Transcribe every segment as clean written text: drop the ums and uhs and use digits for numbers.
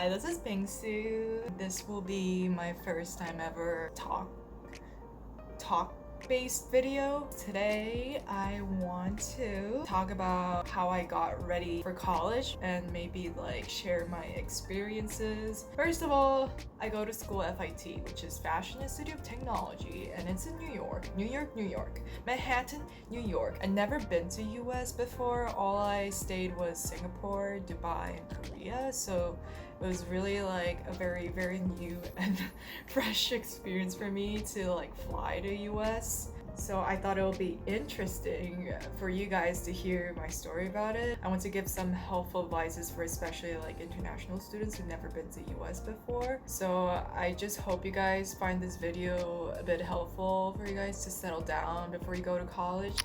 Hi, this is 빙쑤. This will be my first time ever talk-based video. Today, I want to talk about how I got ready for college and maybe like share my experiences. First of all, I go to school FIT, which is Fashion Institute of Technology, and it's in New York, Manhattan, New York. I've never been to US before. All I stayed was Singapore, Dubai, and Korea, so it was really like a very, very new and fresh experience for me to like fly to US. So I thought it would be interesting for you guys to hear my story about it. I want to give some helpful advices for especially like international students who've never been to US before. So I just hope you guys find this video a bit helpful for you guys to settle down before you go to college.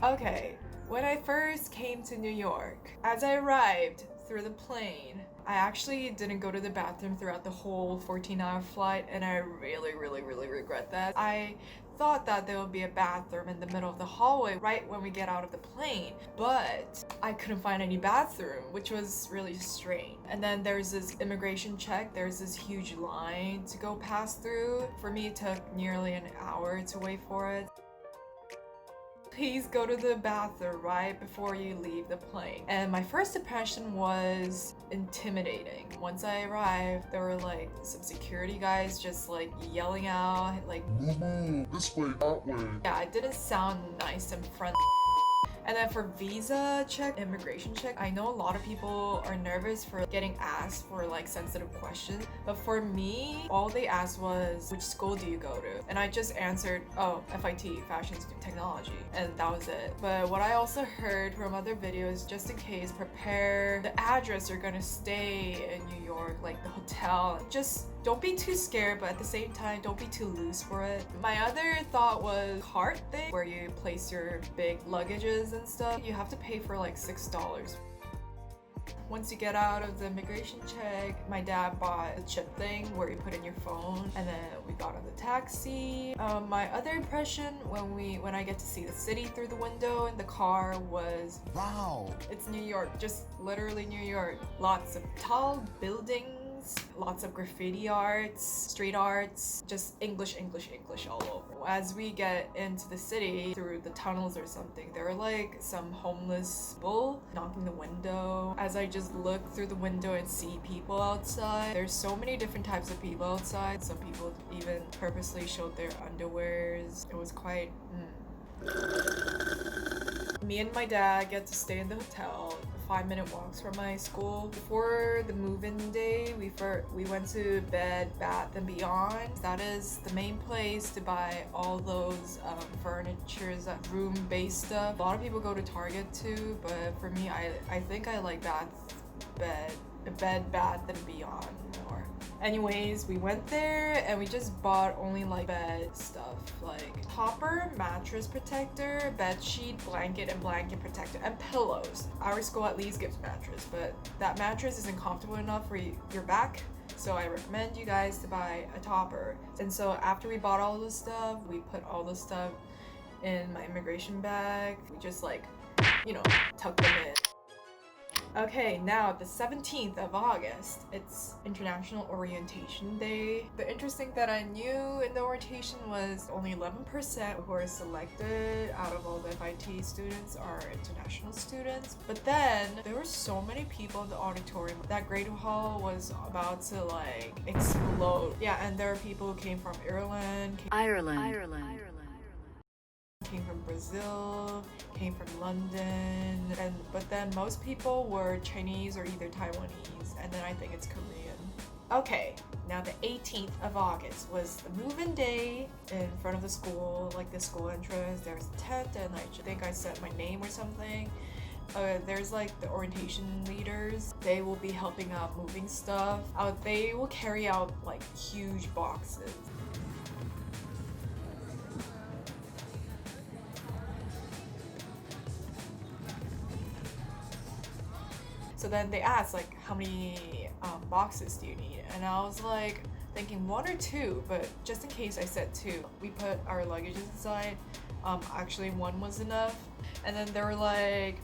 Okay, when I first came to New York, as I arrived through the plane, I actually didn't go to the bathroom throughout the whole 14-hour flight, and I really regret that. I thought that there would be a bathroom in the middle of the hallway right when we get out of the plane, but I couldn't find any bathroom, which was really strange. And then there's this immigration check. There's this huge line to go pass through. For me, it took nearly an hour to wait for it. Please go to the bathroom right before you leave the plane. And my first impression was intimidating. Once I arrived, there were like some security guys just like yelling out like, "Move, this way, that way." Yeah, it didn't sound nice and friendly. And then for visa check, immigration check, I know a lot of people are nervous for getting asked for like sensitive questions, but for me, all they asked was, which school do you go to? And I just answered, oh, FIT, Fashion Institute of Technology, and that was it. But what I also heard from other videos, just in case, prepare the address you're gonna stay in New York, like the hotel. Just don't be too scared, but at the same time, don't be too loose for it. My other thought was cart thing, where you place your big luggages and stuff. You have to pay for like $6. Once you get out of the immigration check, my dad bought a chip thing where you put in your phone, and then we got on the taxi. My other impression when I get to see the city through the window in the car was, wow, it's New York, just literally New York. Lots of tall buildings, lots of graffiti arts, street arts, just English all over. As we get into the city through the tunnels or something, there are like some homeless people knocking the window. As I just look through the window and see people outside, there's so many different types of people outside. Some people even purposely showed their underwears. It was quite Me and my dad get to stay in the hotel, 5-minute walks from my school. Before the move-in day, we went to Bed Bath & Beyond. That is the main place to buy all those furniture, room-based stuff. A lot of people go to Target too, but for me, I think I like Bed Bath & Beyond more. Anyways, we went there and we just bought only like bed stuff, like topper, mattress protector, bed sheet, blanket, and blanket protector, and pillows. Our school at least gives mattress, but that mattress isn't comfortable enough for your back, so I recommend you guys to buy a topper. And so after we bought all this stuff, we put all the stuff in my immigration bag. We just like, tuck them in. Okay, now the 17th of August, it's International Orientation Day. The interesting that I knew in the orientation was only 11% who are selected out of all the FIT students are international students. But then there were so many people in the auditorium. That great hall was about to like explode. Yeah, and there are people who came from Ireland, came from Brazil, came from London, but then most people were Chinese or either Taiwanese, and then I think it's Korean. Okay, now the 18th of August was the move-in day in front of the school, like the school entrance. There was a tent, and I think I said my name or something. There's like the orientation leaders. They will be helping out moving stuff. They will carry out like huge boxes. So then they asked like, how many boxes do you need? And I was like thinking 1 or 2, but just in case I said 2. We put our luggage inside. Actually 1 was enough. And then they were like,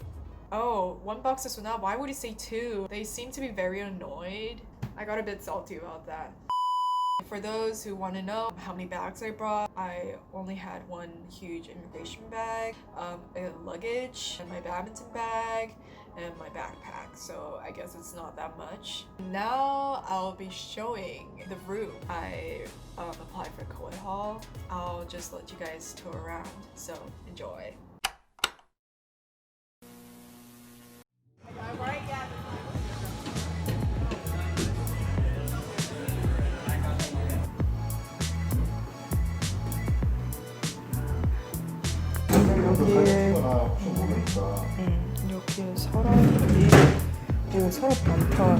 Oh, one box is enough. Why would you say two? They seem to be very annoyed. I got a bit salty about that. For those who want to know how many bags I brought, I only had one huge immigration bag, a luggage, and my badminton bag, and my backpack. So I guess it's not that much. Now I'll be showing the room I applied for co-ed hall. I'll just let you guys tour around. So enjoy. 여기에 서랍 많다.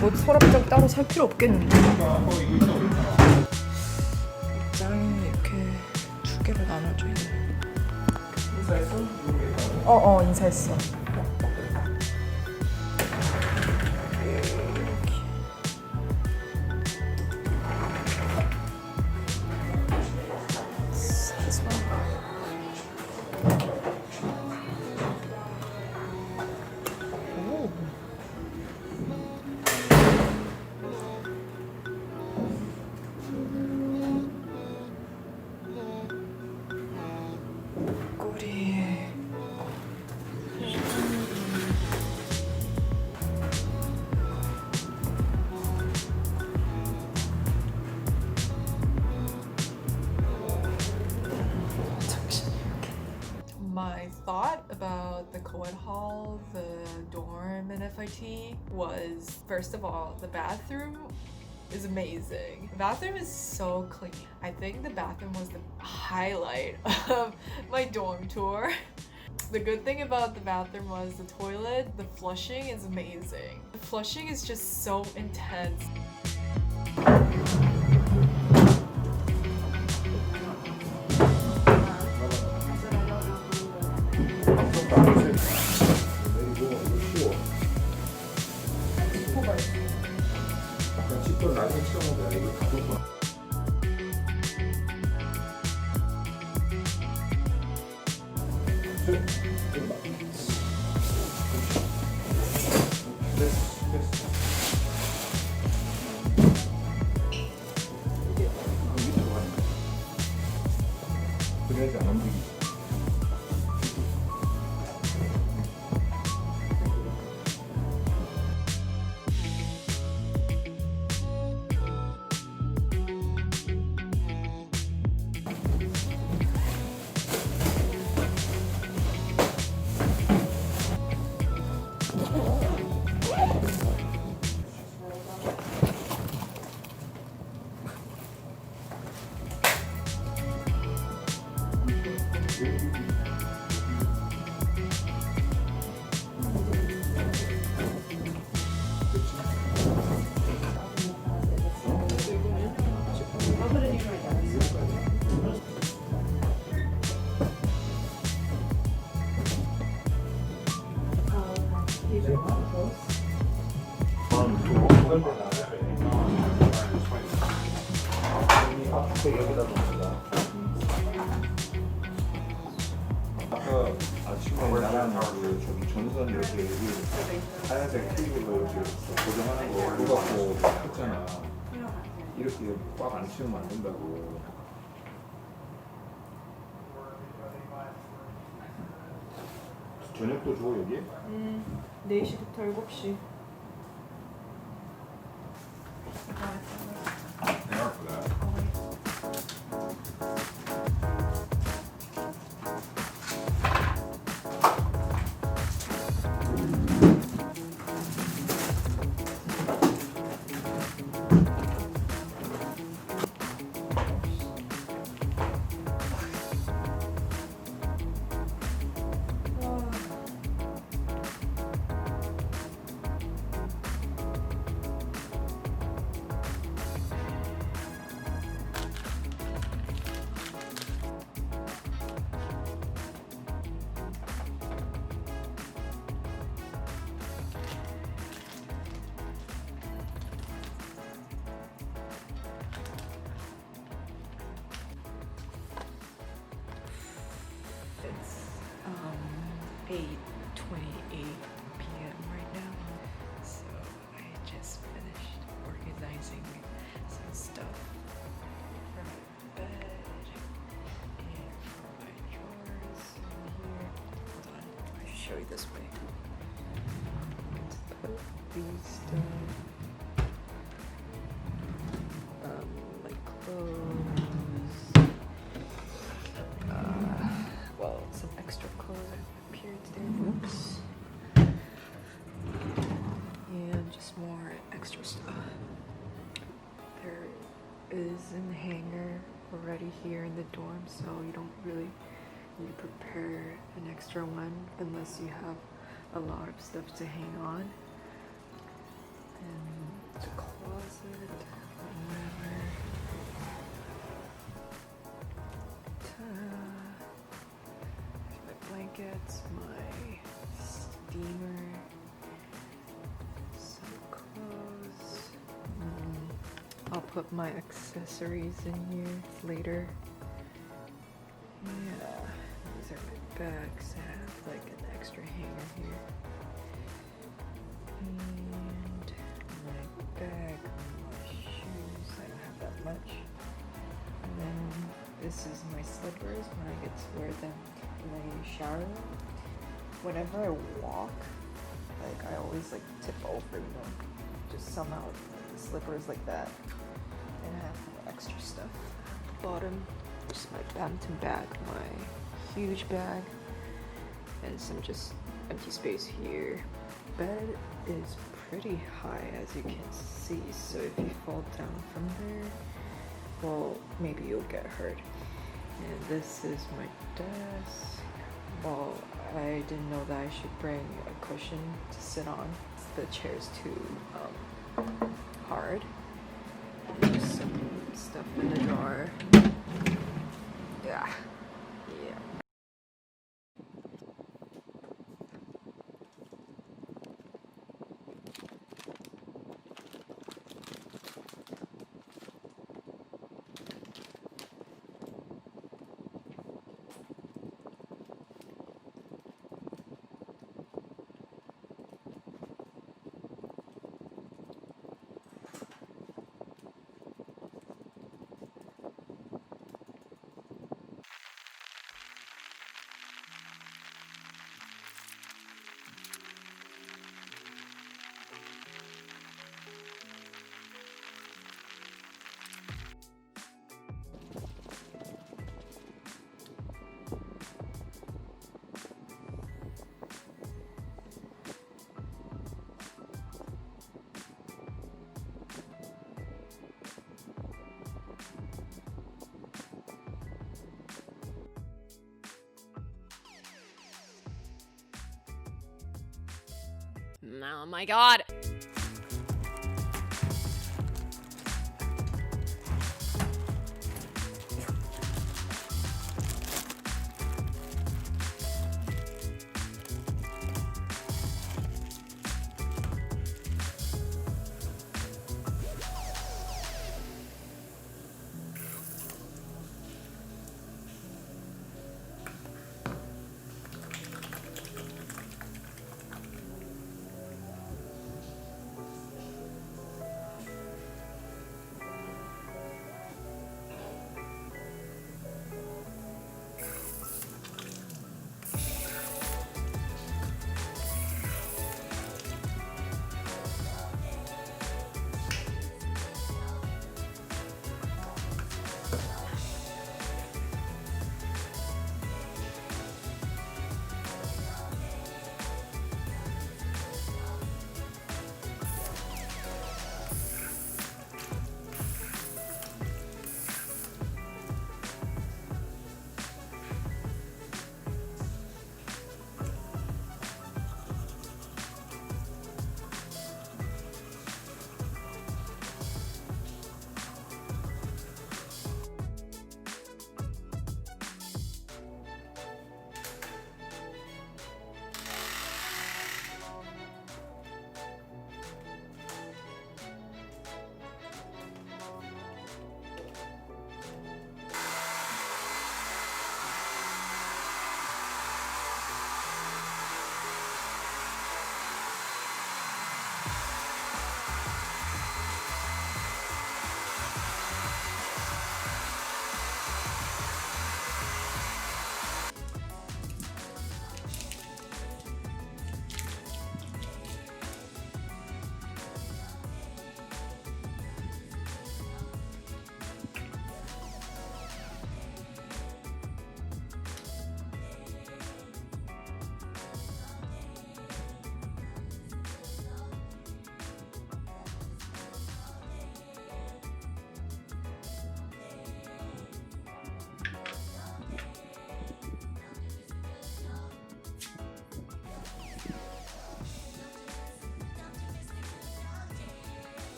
뭐 서랍장 따로 살 필요 없겠는데. 장이 이렇게 두 개로 나눠져 있네. 인사했어? 인사했어. My thought about the co-ed hall, the dorm, and FIT was, first of all, the bathroom is amazing. The bathroom is so clean. I think the bathroom was the highlight of my dorm tour. The good thing about the bathroom was the toilet, the flushing is amazing. The flushing is just so intense. 그래야지 안 움직이지. 여기다 놓는다. 아까 아침에 나랑 그 저기 전선 이렇게 여기 하얀색 테이블로 이렇게 고정하는 거 올려갖고 했잖아. 이렇게 꽉 안 채우면 안 된다고. 저녁도 줘 여기? 4시부터 7시. They are for that. It's 8:28 show you this way. To put these down. Like clothes. Well, some extra clothes appeared today. Oops. And just more extra stuff. There is an hanger already here in the dorm, so you don't really need to prepare an extra one unless you have a lot of stuff to hang on. And the closet, whatever. My blankets, my steamer, some clothes. I'll put my accessories in here later. Yeah, these are my bags. I have like an extra hanger here. And my bag, my shoes. I don't have that much. And then this is my slippers when I get to wear them in the shower room. Whenever I walk, like I always like tip over, just somehow the slippers like that. And I have extra stuff. Bottom, just my badminton bag, my huge bag, and some just empty space here. Bed is pretty high as you can see, so if you fall down from there, well, maybe you'll get hurt. And this is my desk. Well, I didn't know that I should bring a cushion to sit on. The chair's too hard. And just some stuff in the drawer. Yeah. Oh my god.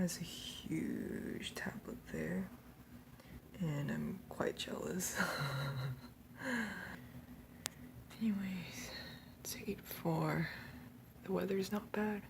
has a huge tablet there, and I'm quite jealous. Anyways, it's 8:04. The weather's not bad.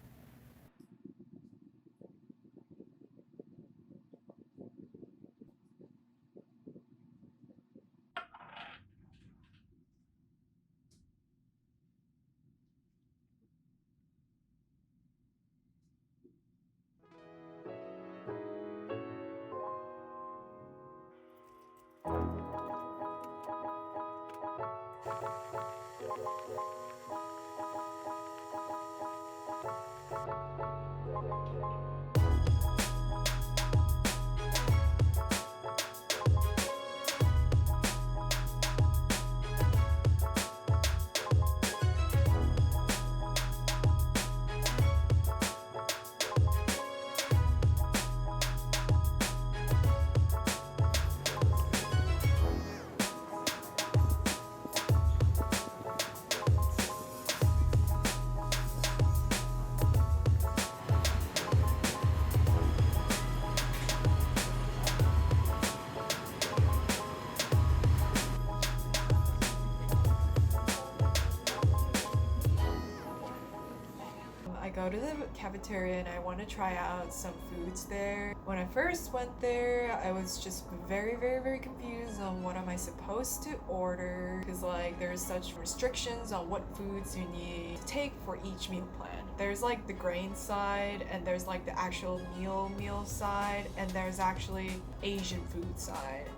I go to the cafeteria and I want to try out some foods there. When I first went there, I was just very confused on what am I supposed to order, because like there's such restrictions on what foods you need to take for each meal plan. There's like the grain side, and there's like the actual meal side, and there's actually Asian food side.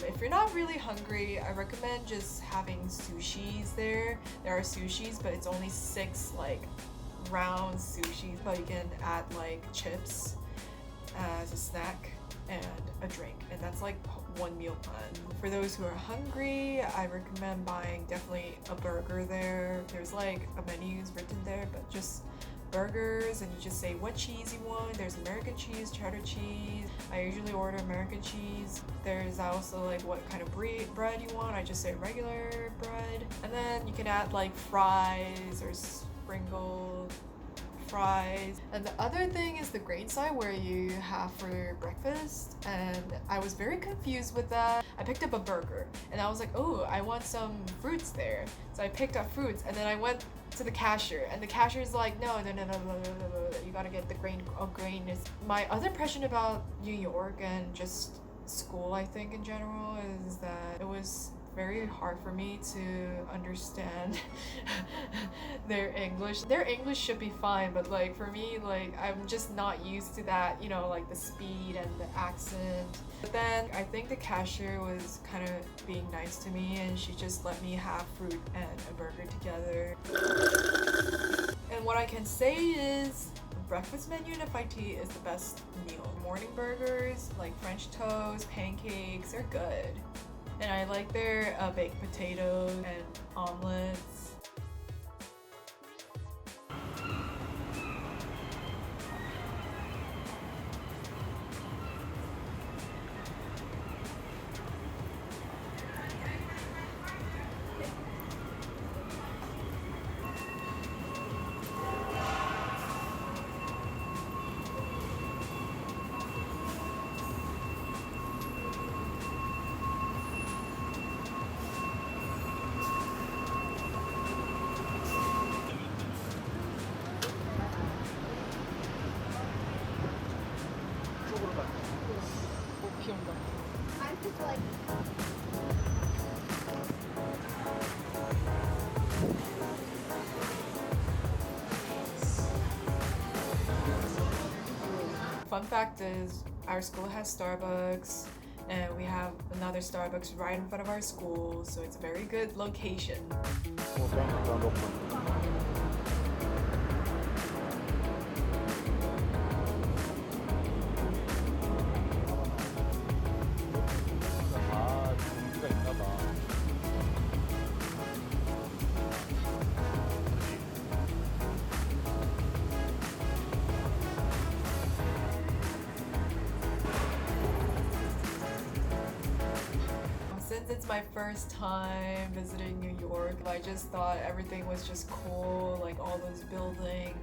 If you're not really hungry, I recommend just having sushis there. There are sushis, but it's only 6 like round sushi, but you can add like chips as a snack and a drink, and that's like one meal plan. For those who are hungry, I recommend buying definitely a burger there. There's like a menus written there, but just burgers, and you just say what cheese you want. There's American cheese, cheddar cheese. I usually order American cheese. There's also like what kind of bread you want. I just say regular bread, and then you can add like fries or sprinkled fries. And the other thing is the grain side, where you have for breakfast, and I was very confused with that. I picked up a burger and I was like, oh, I want some fruits there, so I picked up fruits, and then I went to the cashier, and the cashier's like, no, you gotta get the grain. Grain is my other impression about New York and just school, I think in general, is that it was very hard for me to understand their English. Their English should be fine, but like for me, like I'm just not used to that, you know, like the speed and the accent. But then I think the cashier was kind of being nice to me, and she just let me have fruit and a burger together. And what I can say is the breakfast menu in FIT is the best meal. Morning burgers, like French toast, pancakes, are good. And I like their baked potatoes and omelets. Fun fact is, our school has Starbucks, and we have another Starbucks right in front of our school, so it's a very good location. Since it's my first time visiting New York, I just thought everything was just cool, like all those buildings,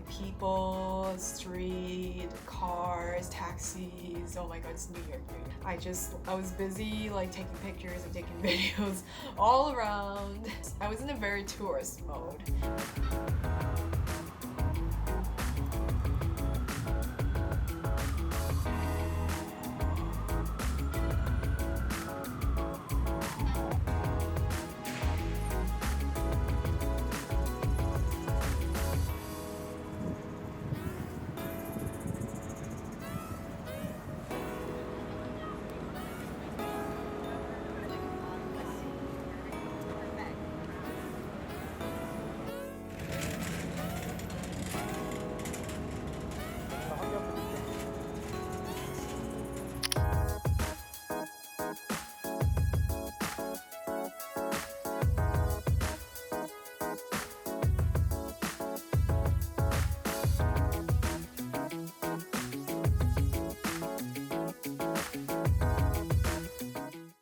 people, street, cars, taxis. Oh my god, it's New York, New York. I was busy like taking pictures and taking videos all around. I was in a very tourist mode.